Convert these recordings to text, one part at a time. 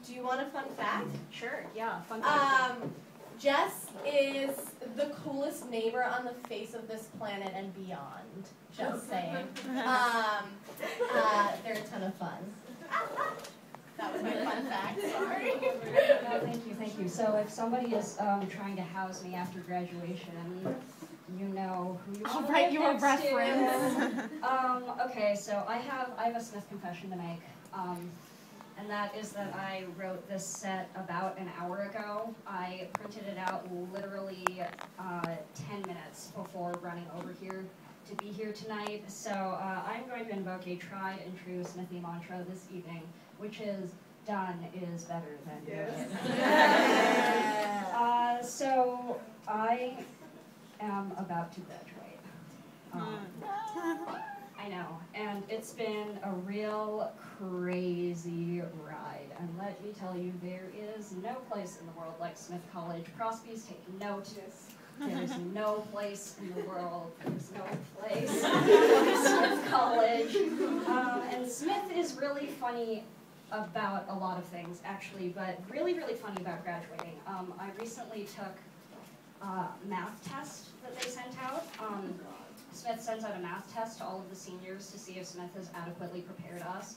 Do you want a fun fact? Sure, yeah, fun fact. Jes is the coolest neighbor on the face of this planet and beyond. Just saying. They're a ton of fun. That was my fun fact, sorry. No, thank you. So if somebody is trying to house me after graduation, you know who you I'll want to write live you a next reference. to. Okay, so I have a Smith confession to make. And that is that I wrote this set about an hour ago. I printed it out literally 10 minutes before running over here to be here tonight. So I'm going to invoke a tried and true Smithy mantra this evening, which is, done is better than good. Yes. So I am about to graduate. I know, and it's been a real crazy ride. And let me tell you, there is no place in the world like Smith College. Prospies, take note. There's no place in the world. There's no place like Smith College. And Smith is really funny about a lot of things, actually, but really, really funny about graduating. I recently took a math test that they sent out. Smith sends out a math test to all of the seniors to see if Smith has adequately prepared us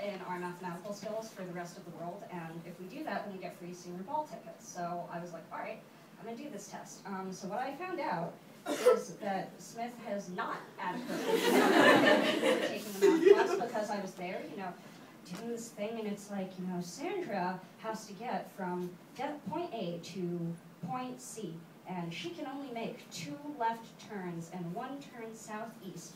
in our mathematical skills for the rest of the world, and if we do that, then we get free senior ball tickets. So I was like, all right, I'm going to do this test. So what I found out is that Smith has not adequately taken the math class, because I was there, doing this thing, and it's like, Sandra has to get from point A to point C, and she can only make 2 left turns and 1 turn southeast.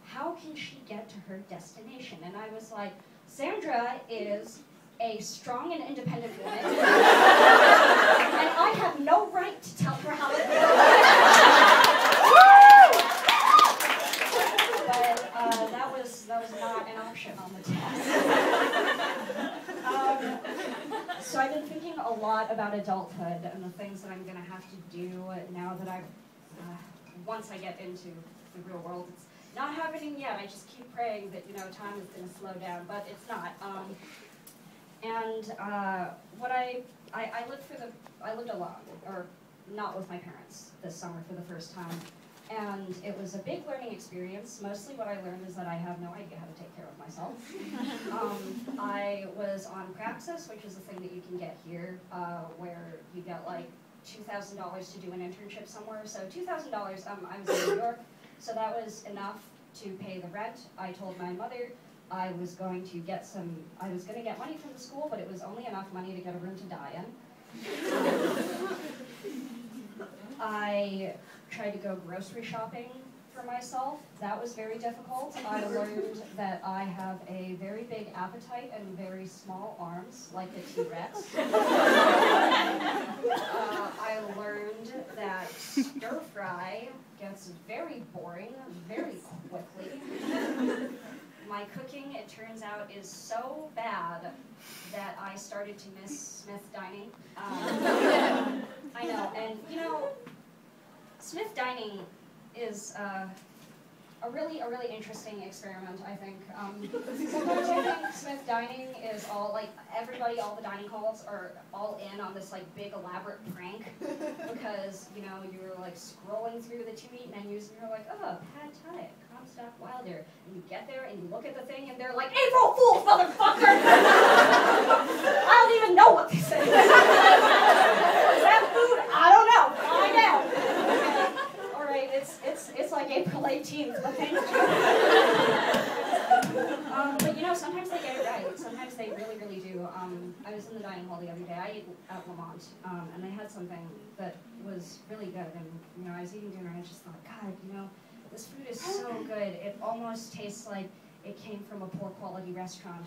How can she get to her destination? And I was like, Sandra is a strong and independent woman, and I have no right to tell her how to do it. But that was not an option on the test. So I've been thinking a lot about adulthood and the things that I'm going to have to do now that once I get into the real world. It's not happening yet. I just keep praying that, time is going to slow down, but it's not. I lived alone, or not with my parents this summer for the first time. And it was a big learning experience. Mostly what I learned is that I have no idea how to take care of myself. I was on Praxis, which is a thing that you can get here, where you get like $2,000 to do an internship somewhere. So $2,000, I was in New York, so that was enough to pay the rent. I told my mother I was going to get money from the school, but it was only enough money to get a room to die in. I tried to go grocery shopping for myself. That was very difficult. I learned that I have a very big appetite and very small arms, like a T-Rex. I learned that stir fry gets very boring very quickly. My cooking, it turns out, is so bad that I started to miss Smith dining. I know, and Smith dining is a really interesting experiment, I think. Sometimes I think Smith dining is all, all the dining halls are all in on this, big elaborate prank, because, you're, scrolling through the 2 meat menus, and you're like, oh, pad thai, Comstock Wilder, and you get there, and you look at the thing, and they're like, April Fool's, motherfucker! I don't even know what this is. Is that food? I don't know. Find out. All right, it's like April 18th, but thank you. But sometimes they get it right. Sometimes they really, really do. I was in the dining hall the other day. I ate at Lamont, and they had something that was really good. And I was eating dinner, and I just thought, God, this food is so good. It almost tastes like it came from a poor quality restaurant.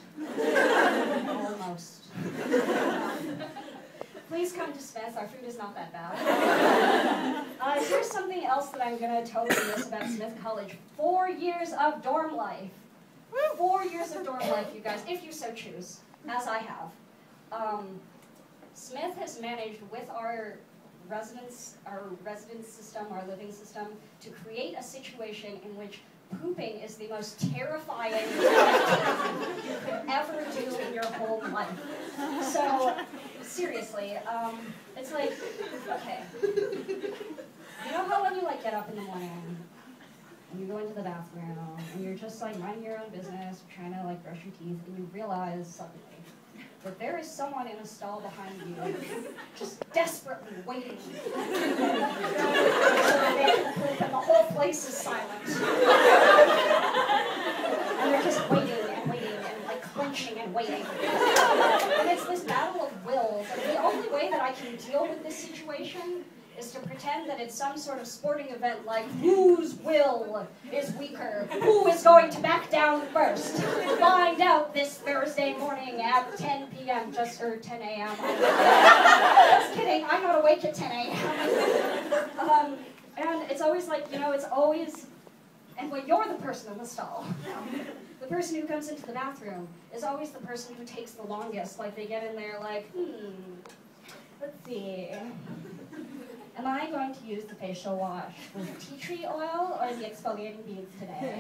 Almost. Please come to Smith. Our food is not that bad. Here's something else that I'm going to totally miss about Smith College. 4 years of dorm life. 4 years of dorm life, you guys, if you so choose, as I have. Smith has managed, with our residence system, our living system, to create a situation in which pooping is the most terrifying thing you could ever do in your whole life. So, seriously, it's like, okay. You know how when you like get up in the morning and you go into the bathroom and you're just like minding your own business, trying to like brush your teeth, and you realize suddenly that there is someone in a stall behind you just desperately waiting so that they can poop and the whole place is silent. And they're just waiting and waiting and like clenching and waiting. And it's this battle of wills. And the only way that I can deal with this situation is to pretend that it's some sort of sporting event like whose will is weaker, who is going to back down first. Find out this Thursday morning at 10 p.m. or 10 a.m. Just kidding, I'm not awake at 10 a.m. And it's always like, you know, it's always, and when you're the person in the stall, the person who comes into the bathroom is always the person who takes the longest. Like they get in there like, let's see. Am I going to use the facial wash with tea tree oil or the exfoliating beads today?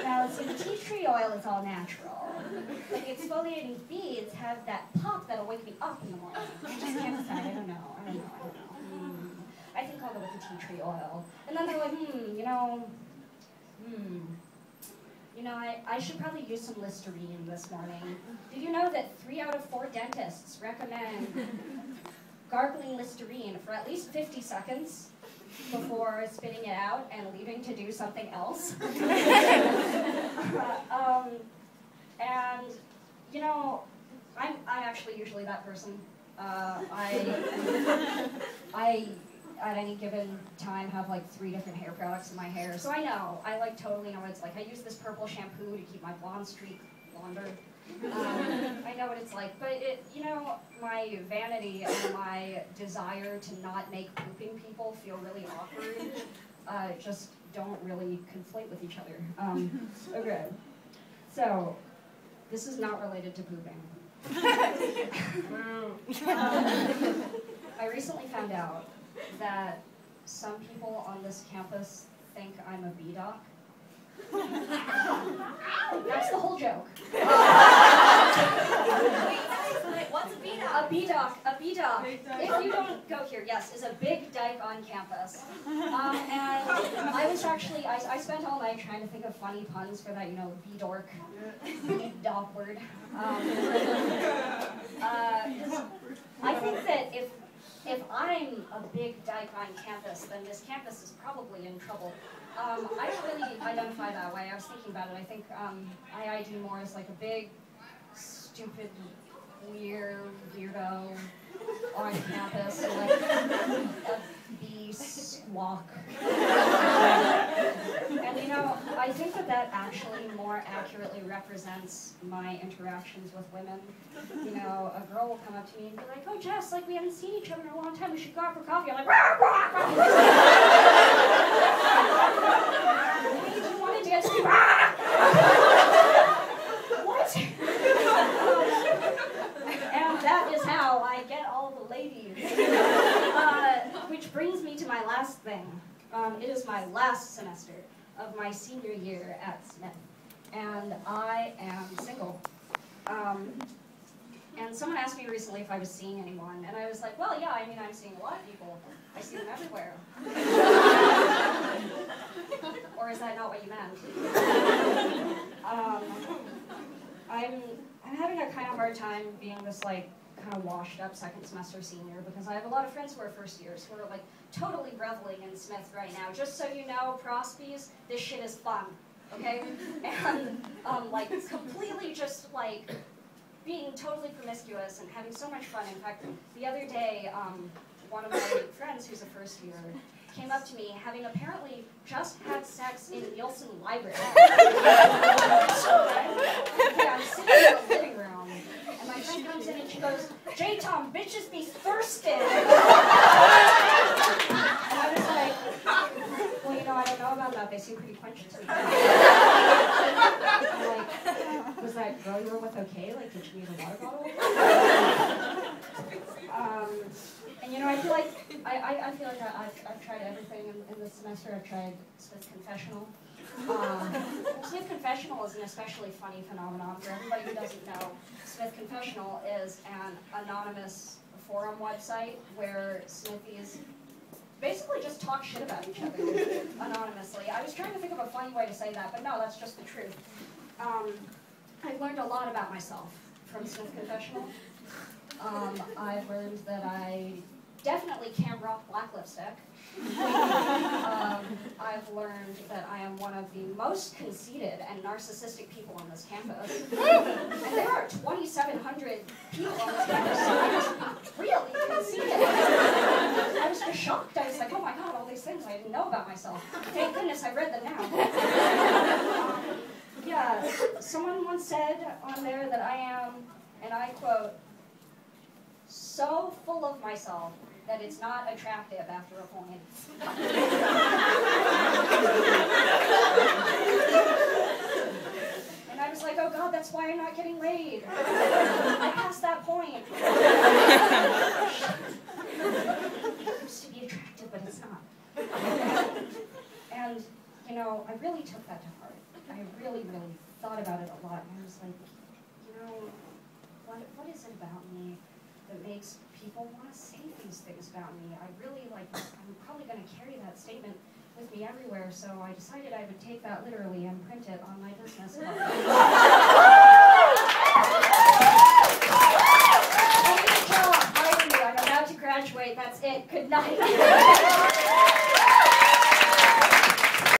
Now, see, the tea tree oil is all natural. But the exfoliating beads have that pop that'll wake me up in the morning. I just can't decide. I don't know. I think I'll go with the tea tree oil. And then they're like, I should probably use some Listerine this morning. Did you know that 3 out of 4 dentists recommend gargling Listerine for at least 50 seconds before spitting it out and leaving to do something else? And, you know, I'm actually usually that person. I at any given time have like 3 different hair products in my hair, so I know, I like totally know what it's like. I use this purple shampoo to keep my blonde streak blonder. I know what it's like, but my vanity and my desire to not make pooping people feel really awkward just don't really conflate with each other. Okay, so this is not related to pooping. I recently found out that some people on this campus think I'm a B-doc. That's the whole joke. Wait, what's a B-doc? A B-doc. If you don't go here, yes, is a big dyke on campus. And I was actually, I spent all night trying to think of funny puns for that, B-dork, B-doc word. I think that if I'm a big dyke on campus, then this campus is probably in trouble. I don't really identify that way. I was thinking about it. I think I ID more as like a big, stupid, weirdo on campus, like a B-squawk. And I think that actually more accurately represents my interactions with women. A girl will come up to me and be like, "Oh, Jess, like we haven't seen each other in a long time. We should go out for coffee." I'm like, "Rah, rah, rah." Hey, you wanted to get to me? What? And that is how I get all the ladies. Which brings me to my last thing. It is my last semester of my senior year at Smith, and I am single. And someone asked me recently if I was seeing anyone, and I was like, well, yeah, I'm seeing a lot of people. I see them everywhere. Or is that not what you meant? I'm having a kind of hard time being this kind of washed up second semester senior, because I have a lot of friends who are first years who are totally reveling in Smith right now. Just so you know, Prospies, this shit is fun, okay? And completely just being totally promiscuous and having so much fun. In fact, the other day, one of my friends who's a first year came up to me having apparently just had sex in Nielsen Library. I'm sitting in the living room, and my friend comes in and she goes, "J Tom, bitches be thirsty." And I was like, well, I don't know about that. They seem pretty quenched to me. I'm like, was that girl you were with okay? Did she need a water bottle? And I feel like I feel like I've tried everything in this semester. I've tried Smith Confessional. Smith Confessional is an especially funny phenomenon for everybody who doesn't know. Smith Confessional is an anonymous forum website where Smithies basically just talk shit about each other anonymously. I was trying to think of a funny way to say that, but no, that's just the truth. I've learned a lot about myself from Smith Confessional. I've learned that I definitely can't rock black lipstick. I've learned that I am one of the most conceited and narcissistic people on this campus. And there are 2,700 people on this campus, so I must be really conceited. I was just shocked. I was like, oh my god, all these things I didn't know about myself. Thank goodness I read them now. Yeah, someone once said on there that I am, and I quote, so full of myself that it's not attractive after a point. And I was like, oh god, that's why I'm not getting laid. I passed that point. It used to be attractive, but it's not. And, you know, I really took that to heart. I really, really thought about it a lot, and I was like, you know, what is it about me that makes people want to say these things about me? I'm probably going to carry that statement with me everywhere, so I decided I would take that literally and print it on my business card.